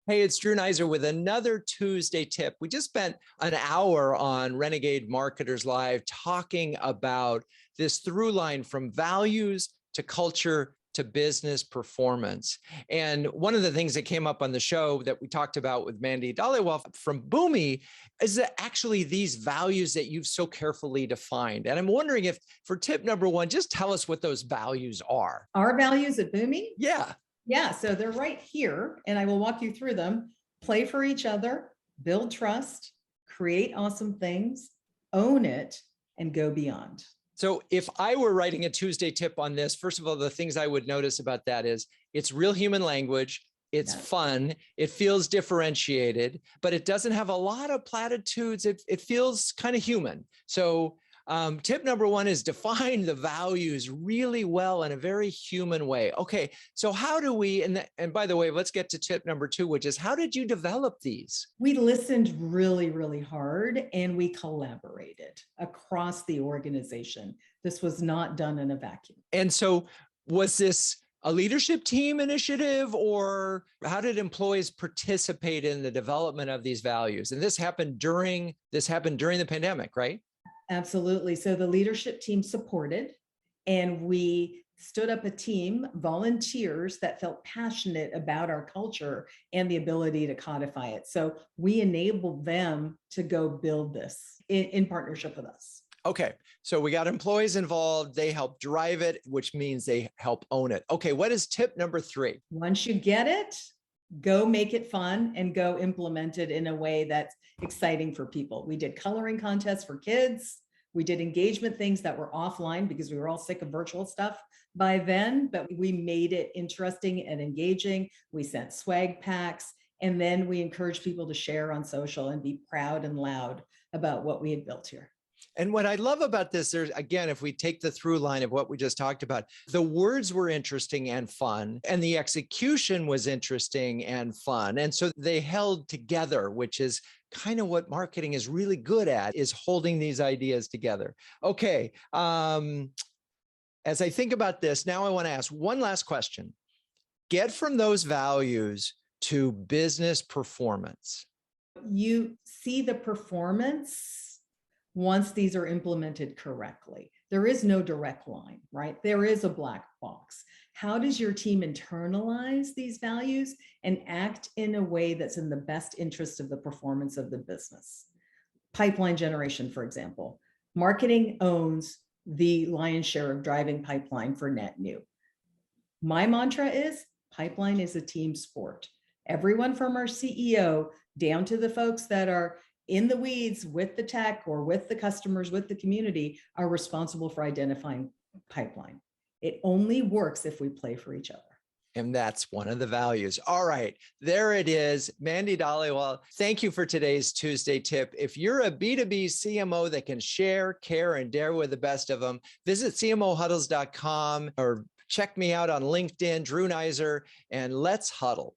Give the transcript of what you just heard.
Hey, it's Drew Neiser with another Tuesday tip. We just spent an hour on Renegade Marketers Live talking about this through line from values to culture to business performance. And one of the things that came up on the show that we talked about with Mandy Dhaliwal from Boomi is that actually these values that you've so carefully defined. And I'm wondering if for tip number one, just tell us what those values are. Our values at Boomi? Yeah. Yeah, so they're right here, and I will walk you through them. Play for each other, build trust, create awesome things, own it, and go beyond. So if I were writing a Tuesday tip on this, first of all, the things I would notice about that is it's real human language. It's fun. It feels differentiated, but it doesn't have a lot of platitudes. It feels kind of human. So tip number one is define the values really well in a very human way. Okay, so how do we, and by the way, let's get to tip number two, which is how did you develop these? We listened really, really hard and we collaborated across the organization. This was not done in a vacuum. And so was this a leadership team initiative, or how did employees participate in the development of these values? And this happened during the pandemic, right? Absolutely. So the leadership team supported, and we stood up a team, volunteers that felt passionate about our culture and the ability to codify it. So we enabled them to go build this in partnership with us. Okay, so we got employees involved. They help drive it, which means they help own it. Okay, what is tip number three? Once you get it, go make it fun and go implement it in a way that's exciting for people. We did coloring contests for kids. We did engagement things that were offline because we were all sick of virtual stuff by then, but we made it interesting and engaging. We sent swag packs, and then we encouraged people to share on social and be proud and loud about what we had built here. And what I love about this, there's, again, if we take the through line of what we just talked about, the words were interesting and fun, and the execution was interesting and fun. And so they held together, which is kind of what marketing is really good at, is holding these ideas together. Okay. As I think about this, now I want to ask one last question. Get from those values to business performance. You see the performance once these are implemented correctly. There is no direct line, right? There is a black box. How does your team internalize these values and act in a way that's in the best interest of the performance of the business? Pipeline generation, for example. Marketing owns the lion's share of driving pipeline for net new. My mantra is pipeline is a team sport. Everyone from our CEO down to the folks that are in the weeds with the tech or with the customers, with the community, are responsible for identifying pipeline. It only works if we play for each other. And that's one of the values. All right, there it is. Mandy Dhaliwal, thank you for today's Tuesday tip. If you're a B2B CMO that can share, care, and dare with the best of them, visit CMOHuddles.com or check me out on LinkedIn, Drew Neiser, and let's huddle.